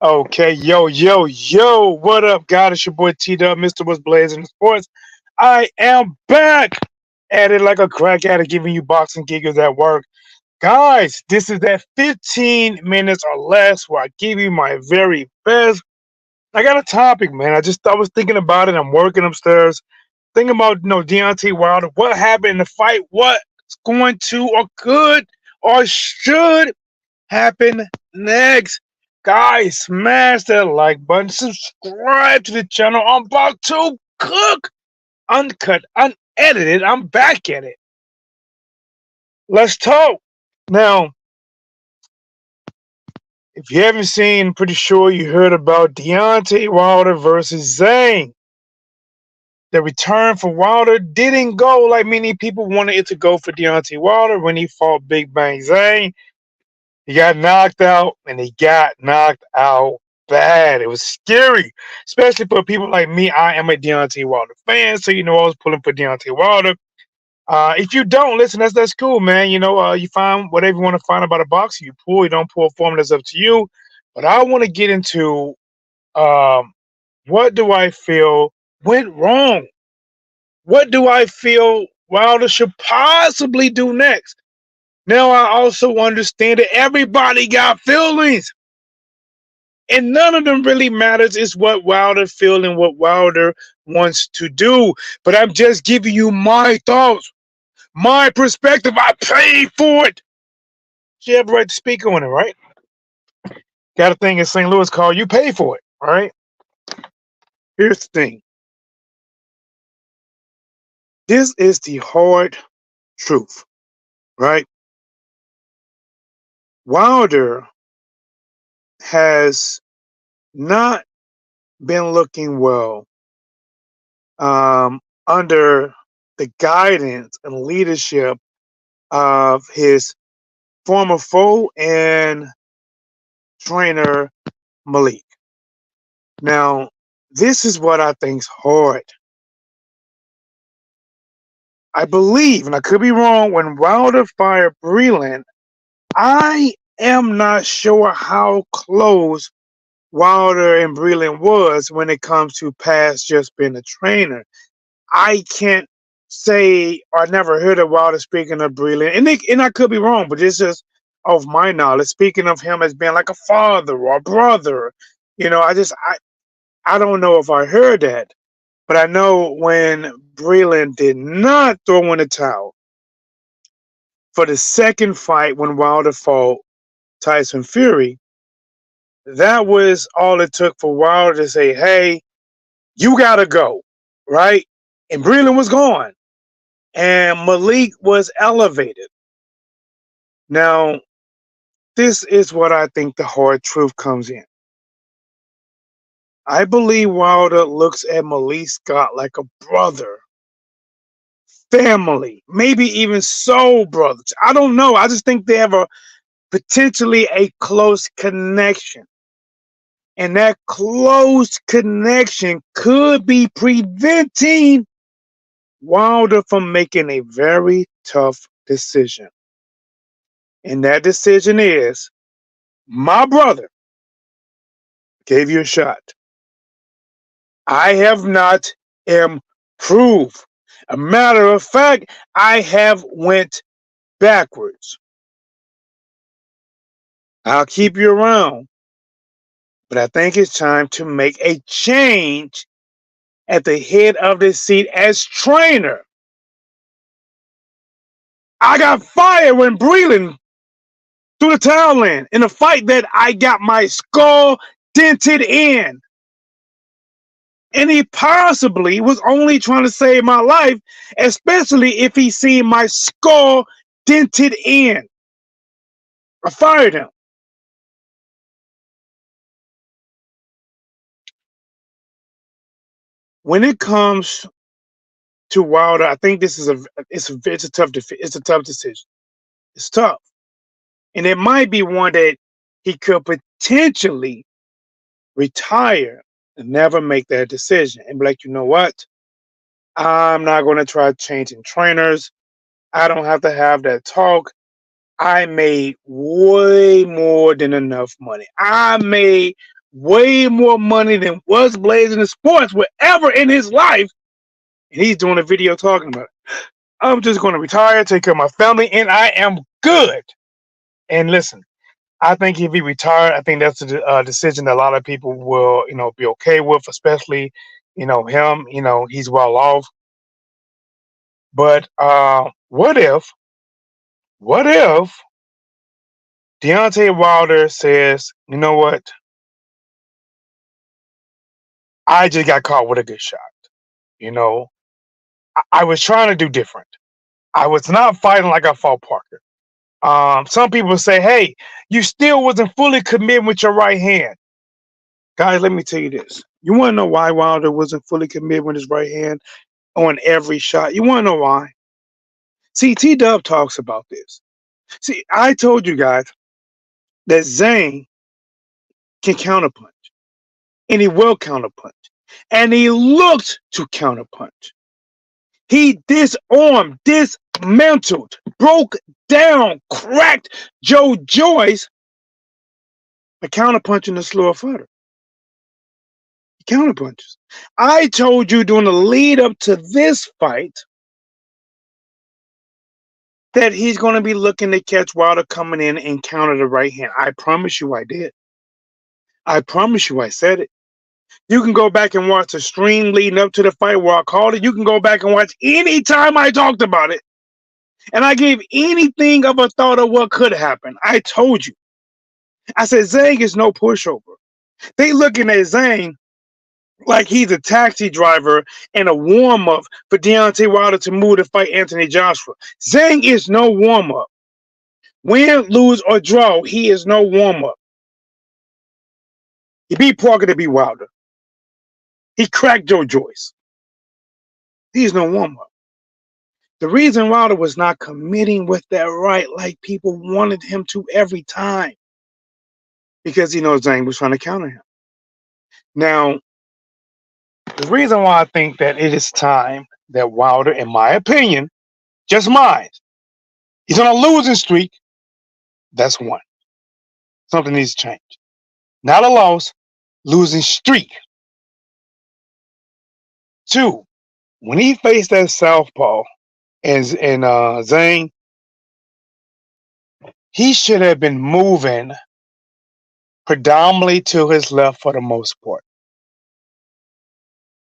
Okay, yo, what up, God? It's your boy T Dub, Mr. What's Blazing Sports. I am back at it like a crack addict, giving you boxing giggles at work. Guys, this is that 15 minutes or less where I give you my very best. I got a topic, man. I was thinking about it. I'm working upstairs, thinking about Deontay Wilder. What happened in the fight? What's going to or could or should happen next? Guys, smash that like button, subscribe to the channel. I'm about to cook, uncut, unedited. I'm back at it. Let's talk. Now, if you haven't seen, pretty sure you heard about Deontay Wilder versus Zane. The return for Wilder didn't go like many people wanted it to go for Deontay Wilder when he fought Big Bang Zane. He got knocked out, and he got knocked out bad. It was scary, especially for people like me. I am a Deontay Wilder fan, so I was pulling for Deontay Wilder. If you don't listen, that's cool, man. You find whatever you want to find about a boxer. You pull, you don't pull for him. That's up to you. But I want to get into um, what do I feel went wrong? What do I feel Wilder should possibly do next? Now I also understand that everybody got feelings. And none of them really matters. It's what Wilder feels and what Wilder wants to do. But I'm just giving you my thoughts, my perspective. I paid for it. You have the right to speak on it, right? Got a thing in St. Louis called you pay for it, all right? Here's the thing. This is the hard truth, right? Wilder has not been looking well under the guidance and leadership of his former foe and trainer Malik. Now, this is what I think's hard. I believe, and I could be wrong, when Wilder fired Breland, I am not sure how close Wilder and Breland was when it comes to past just being a trainer. I can't say or never heard of Wilder speaking of Breland, and I could be wrong, but it's just of my knowledge, speaking of him as being like a father or a brother. I don't know if I heard that, but I know when Breland did not throw in the towel for the second fight when Wilder fought Tyson Fury, that was all it took for Wilder to say, "Hey, you gotta go," right? And Breland was gone, and Malik was elevated. Now, this is what I think the hard truth comes in. I believe Wilder looks at Malik Scott like a brother, family, maybe even soul brothers. I don't know. I just think they have potentially a close connection. And that close connection could be preventing Wilder from making a very tough decision. And that decision is, my brother gave you a shot. I have not improved. A matter of fact, I have went backwards. I'll keep you around, but I think it's time to make a change at the head of the seat as trainer. I got fired when Breland threw the towel in a fight that I got my skull dented in. And he possibly was only trying to save my life, especially if he seen my skull dented in. I fired him. When it comes to Wilder, I think this is it's a tough decision. It's tough, and it might be one that he could potentially retire and never make that decision and be like, you know what? I'm not going to try changing trainers. I don't have to have that talk. I made way more than enough money. I made way more money than was blazing in sports would ever in his life. And he's doing a video talking about it. I'm just going to retire, take care of my family, and I am good. And listen, I think if he retired, I think that's a decision that a lot of people will, be okay with, especially, him. He's well off. But what if Deontay Wilder says, you know what? I just got caught with a good shot. You know, I was trying to do different. I was not fighting like I fought Parker. Some people say, hey, you still wasn't fully committed with your right hand. Guys, let me tell you this. You want to know why Wilder wasn't fully committed with his right hand on every shot? You want to know why? See, T-Dub talks about this. See, I told you guys that Zane can counterpunch, and he will counterpunch, and he looked to counterpunch. He disarmed, dismantled, broke down, cracked Joe Joyce by counterpunching the slower fighter. He counterpunches. I told you during the lead up to this fight that he's going to be looking to catch Wilder coming in and counter the right hand. I promise you I did. I promise you I said it. You can go back and watch the stream leading up to the fight where I called it. You can go back and watch any time I talked about it. And I gave anything of a thought of what could happen. I told you. I said, Zhang is no pushover. They looking at Zhang like he's a taxi driver and a warm-up for Deontay Wilder to move to fight Anthony Joshua. Zhang is no warm-up. Win, lose, or draw, he is no warm-up. He beat Parker to beat Wilder. He cracked Joe Joyce. He's no warm-up. The reason Wilder was not committing with that right like people wanted him to every time, because he knows Zhang was trying to counter him. Now, the reason why I think that it is time that Wilder, in my opinion, just mine, he's on a losing streak. That's one. Something needs to change. Not a loss, losing streak. Two, when he faced that southpaw and Zhang, he should have been moving predominantly to his left for the most part.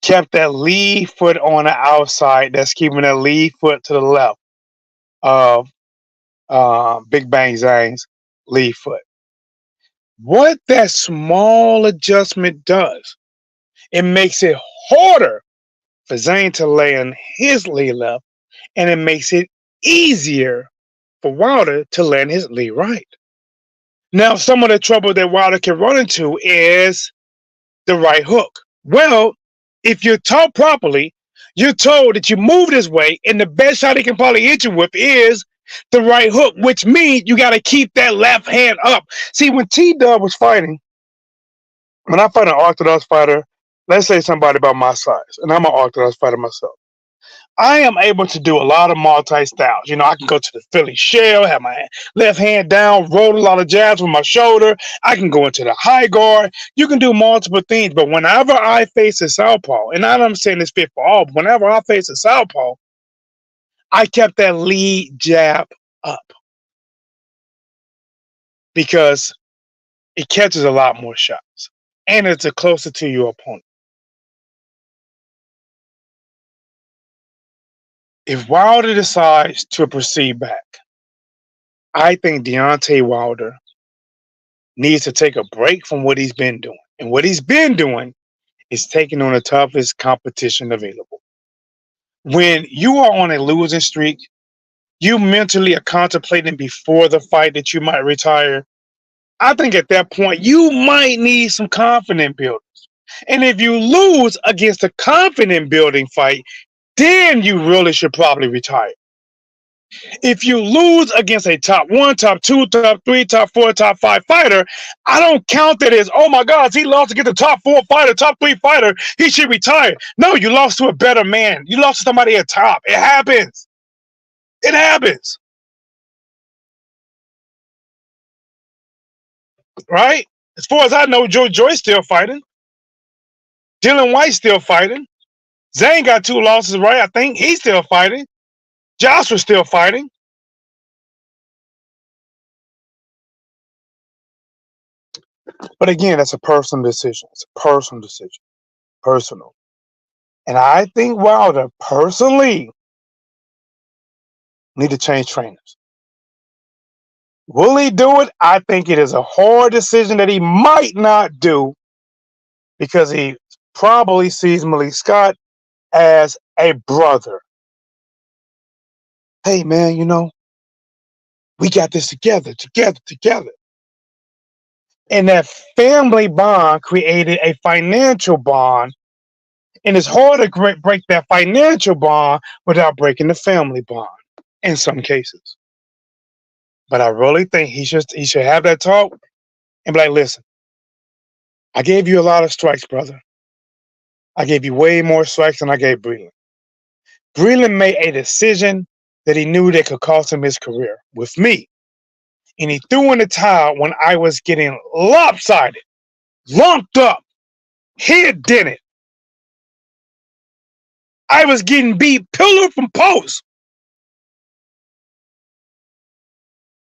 Kept that lead foot on the outside. That's keeping that lead foot to the left of Big Bang Zhang's lead foot. What that small adjustment does, it makes it harder for Zhang to land his lead left, and it makes it easier for Wilder to land his lead right. Now, some of the trouble that Wilder can run into is the right hook. Well, if you're taught properly, you're told that you move this way, and the best shot he can probably hit you with is the right hook, which means you got to keep that left hand up. See, when T-Dub was fighting, when I fight an orthodox fighter, let's say somebody about my size, and I'm an orthodox fighter myself, I am able to do a lot of multi-styles. I can go to the Philly shell, have my left hand down, roll a lot of jabs with my shoulder. I can go into the high guard. You can do multiple things. But whenever I face a southpaw, and I'm saying this fit for all, but whenever I face a southpaw, I kept that lead jab up because it catches a lot more shots and it's closer to your opponent. If Wilder decides to proceed back, I think Deontay Wilder needs to take a break from what he's been doing. And what he's been doing is taking on the toughest competition available. When you are on a losing streak, you mentally are contemplating before the fight that you might retire. I think at that point, you might need some confidence builders. And if you lose against a confidence building fight, then you really should probably retire. If you lose against a top 1, top 2, top 3, top 4, top 5 fighter, I don't count that as, oh my God, he lost against the top 4 fighter, top 3 fighter, he should retire. No, you lost to a better man. You lost to somebody at top. It happens. It happens. Right? As far as I know, Joe Joyce still fighting. Dylan White still fighting. Zane got 2 losses, right? I think he's still fighting. Joshua's still fighting. But again, that's a personal decision. It's a personal decision. Personal. And I think Wilder personally need to change trainers. Will he do it? I think it is a hard decision that he might not do because he probably sees Malik Scott as a brother. Hey, man, we got this together. And that family bond created a financial bond. And it's hard to break that financial bond without breaking the family bond in some cases. But I really think he should have that talk and be like, listen, I gave you a lot of strikes, brother. I gave you way more strikes than I gave Breland. Breland made a decision that he knew that could cost him his career with me. And he threw in the towel when I was getting lopsided, lumped up. He did it. I was getting beat pillar from post.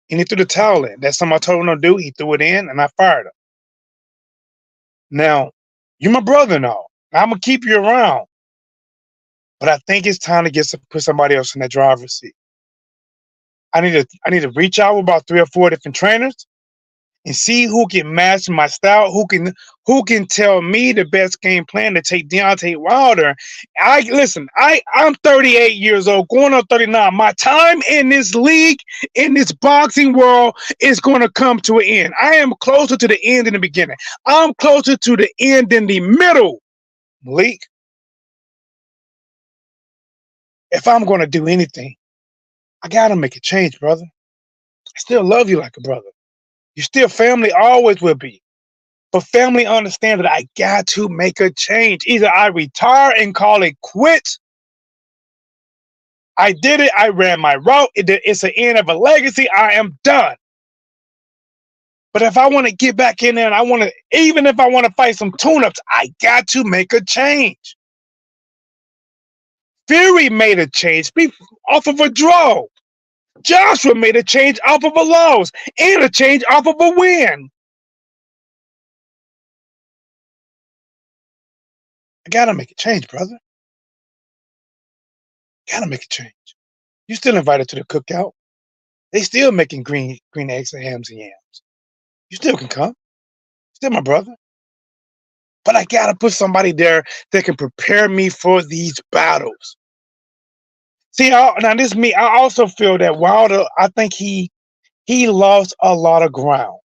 And he threw the towel in. That's something I told him to do. He threw it in, and I fired him. Now, you're my brother now. I'm going to keep you around. But I think it's time to put somebody else in that driver's seat. I need to reach out with about 3 or 4 different trainers and see who can match my style, who can tell me the best game plan to take Deontay Wilder. I'm 38 years old, going on 39. My time in this league, in this boxing world, is going to come to an end. I am closer to the end than the beginning. I'm closer to the end than the middle. Malik, if I'm going to do anything, I got to make a change, brother. I still love you like a brother. You still family, always will be. But family understand that I got to make a change. Either I retire and call it quits. I did it. I ran my route. It's the end of a legacy. I am done. But if I want to get back in there and even if I want to fight some tune-ups, I got to make a change. Fury made a change off of a draw. Joshua made a change off of a loss and a change off of a win. I gotta make a change, brother. Gotta make a change. You still invited to the cookout. They still making green eggs and hams and yams. You still can come. Still my brother. But I gotta put somebody there that can prepare me for these battles. See, now this is me. I also feel that Wilder, I think he lost a lot of ground.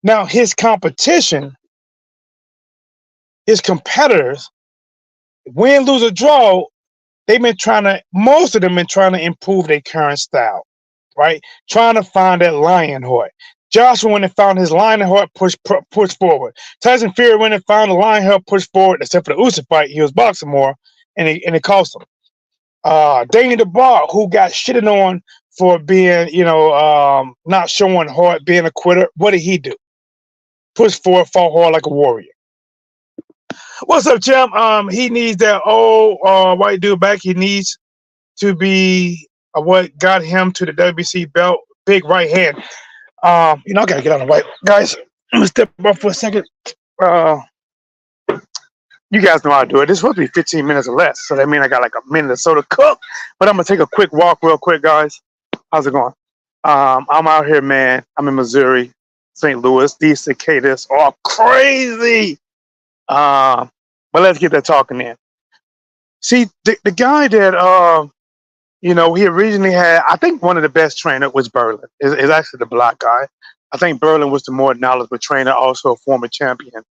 Now his competition, his competitors, win, lose, or draw, most of them been trying to improve their current style, right? Trying to find that lion heart. Joshua, when they found his lion heart, pushed forward. Tyson Fury, when they found the lion heart, pushed forward. Except for the Usyk fight, he was boxing more, and it cost him. Daniel DeBar, who got shitted on for being, not showing heart, being a quitter. What did he do? Push forward, fought hard like a warrior. What's up, champ? He needs that old white dude back. He needs to be what got him to the WBC belt, big right hand. I gotta get on the right, guys. I'm gonna step up for a second. You guys know how to do it. This is supposed to be 15 minutes or less, so that means I got like a minute or so to cook. But I'm gonna take a quick walk, real quick, guys. How's it going? I'm out here, man. I'm in Missouri, St. Louis. These cicadas are crazy. But let's get that talking in. See, the guy that he originally had, I think one of the best trainers was Berlin. Is actually the black guy. I think Berlin was the more knowledgeable trainer, also a former champion.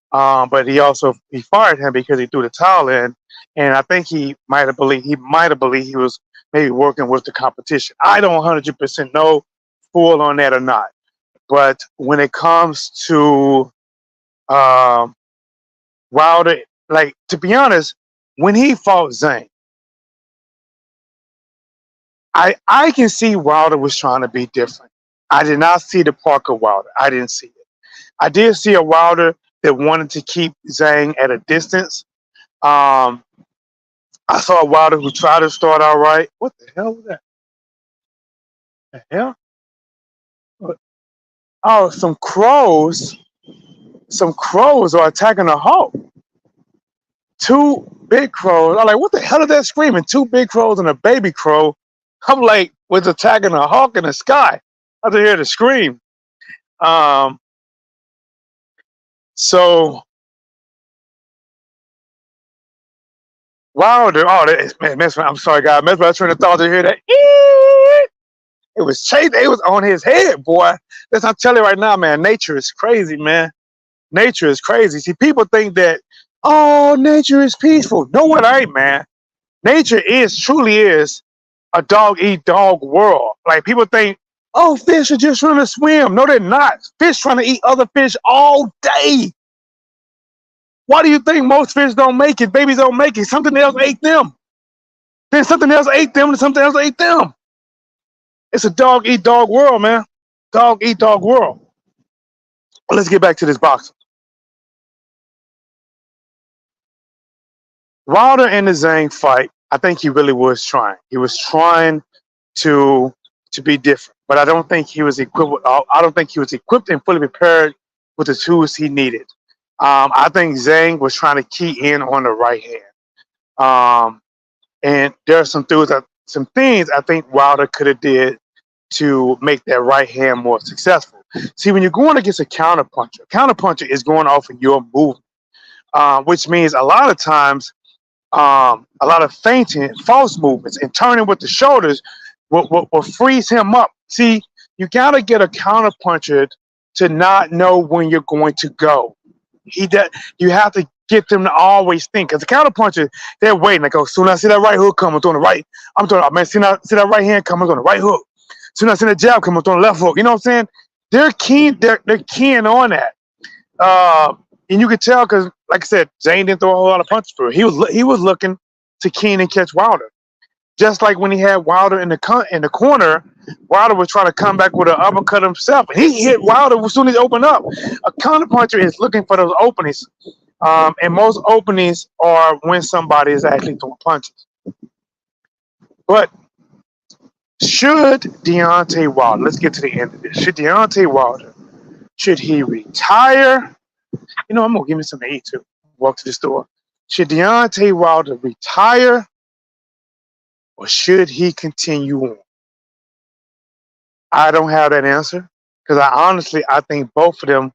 But he fired him because he threw the towel in, and I think he might have believed he was maybe working with the competition. I don't 100% know full on that or not. But when it comes to Wilder, like, to be honest, when he fought Zane, I can see Wilder was trying to be different. I did not see the Parker Wilder. I didn't see it. I did see a Wilder that wanted to keep Zhang at a distance. Um, I saw a Wilder who tried to start all right. What the hell was that? The hell? Oh, some crows. Some crows are attacking a hawk. Two big crows. I'm like, what the hell is that screaming? Two big crows and a baby crow. I'm like, was attacking a hawk in the sky. I could hear the scream. Um, so Wilder. Oh, man, I'm sorry, guys. That's my train of thought to hear that. It was chasing. It was on his head, boy. That's I'm telling you right now, man. Nature is crazy, man. Nature is crazy. See, people think that, oh, nature is peaceful. No, it ain't, man. Nature truly is a dog eat dog world. Like people think, oh, fish are just trying to swim. No, they're not. Fish trying to eat other fish all day. Why do you think most fish don't make it? Babies don't make it. Something else ate them. Then something else ate them, and something else ate them. It's a dog eat dog world, man. Dog eat dog world. Let's get back to this boxing. Wilder in the Zhang fight, I think he really was trying. He was trying to be different, but I don't think he was equipped. I don't think he was equipped and fully prepared with the tools he needed. I think Zhang was trying to key in on the right hand, and there are some things I think Wilder could have did to make that right hand more successful. See, when you're going against a counterpuncher is going off of your movement, which means a lot of times a lot of feinting, false movements, and turning with the shoulders will freeze him up. See, you got to get a counterpuncher to not know when you're going to go. You have to get them to always think. Because the counterpuncher, they're waiting. Like, oh, soon as I see that right hook come, I'm throwing the right. I'm throwing, man, see that right hand come, I'm throwing the right hook. Soon as I see that jab come, I'm throwing the left hook. You know what I'm saying? They're keen on that. And you could tell because, like I said, Zane didn't throw a whole lot of punches for him. He was looking to keen and catch Wilder. Just like when he had Wilder in the corner, Wilder was trying to come back with an uppercut himself, and he hit Wilder as soon as he opened up. A counterpuncher is looking for those openings, and most openings are when somebody is actually throwing punches. But should Deontay Wilder, let's get to the end of this. Should Deontay Wilder, should he retire? You know, I'm going to give me some to eat too. Walk to the store. Should Deontay Wilder retire or should he continue on? I don't have that answer because I think both of them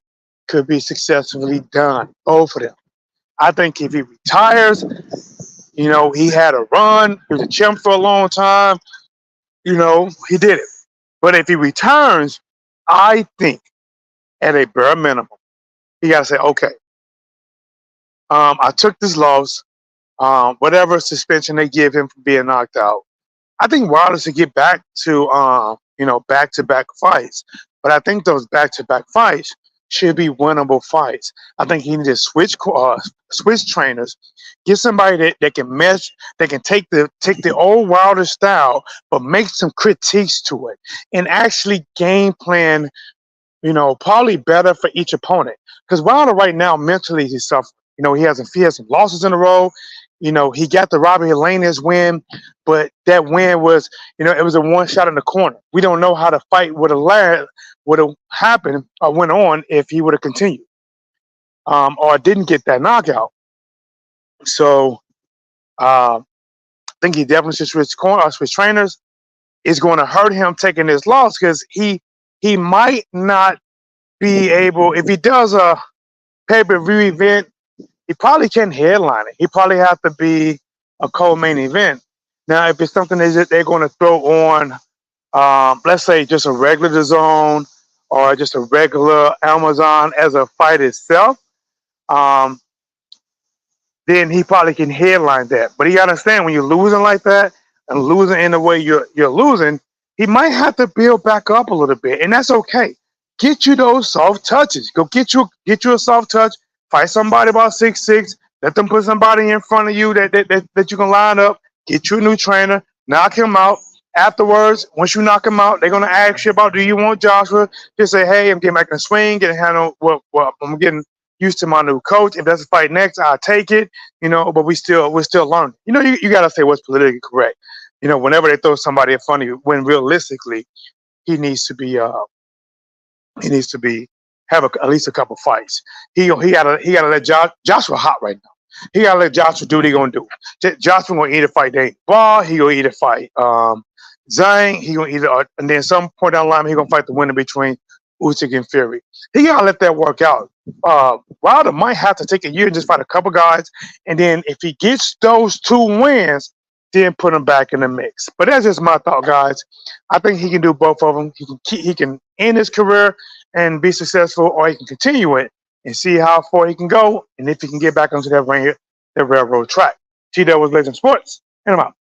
could be successfully done. Both of them. I think if he retires, you know, he had a run. He was a champ for a long time. You know, he did it. But if he returns, I think at a bare minimum, he got to say, okay, I took this loss, whatever suspension they give him for being knocked out. I think Wilder should get back to, back-to-back fights. But I think those back-to-back fights should be winnable fights. I think he needs to switch trainers, get somebody that can mesh, that can take the old Wilder style, but make some critiques to it and actually game plan, probably better for each opponent. Because Wilder right now mentally he's suffering. He has some losses in a row. He got the Robbie Helenius win, but that win was, it was a one shot in the corner. We don't know how the fight would have happened or went on if he would have continued, or didn't get that knockout. So I think he definitely should switch trainers. It's going to hurt him taking this loss because he might not be able, if he does a pay-per-view event, he probably can't headline it. He probably have to be a co-main event. Now, if it's something that they're going to throw on, let's say just a regular DAZN or just a regular Amazon as a fight itself, then he probably can headline that. But you got to understand, when you're losing like that and losing in the way you're losing, he might have to build back up a little bit, and that's okay. Get you those soft touches. Go get you a soft touch. Fight somebody about 6'6". Let them put somebody in front of you that you can line up. Get you a new trainer. Knock him out. Afterwards, once you knock him out, they're gonna ask you about, do you want Joshua? Just say, hey, I'm getting back in the swing, getting handle. Well, I'm getting used to my new coach. If that's a fight next, I'll take it. But we're still learning. You gotta say what's politically correct. Whenever they throw somebody in front of you, when realistically he needs to be he needs to be have at least a couple fights. He gotta let Joshua hot right now. He gotta let Joshua do what he gonna do. Joshua gonna either fight Dane Ball, he gonna either fight Zhang, he gonna either and then some point down the line he gonna fight the winner between Usyk and Fury. He gotta let that work out. Wilder might have to take a year and just fight a couple guys, and then if he gets those 2 wins, then put him back in the mix. But that's just my thought, guys. I think he can do both of them. He can end his career and be successful, or he can continue it and see how far he can go, and if he can get back onto that railroad track. T-Dub was Legend Sports, and I'm out.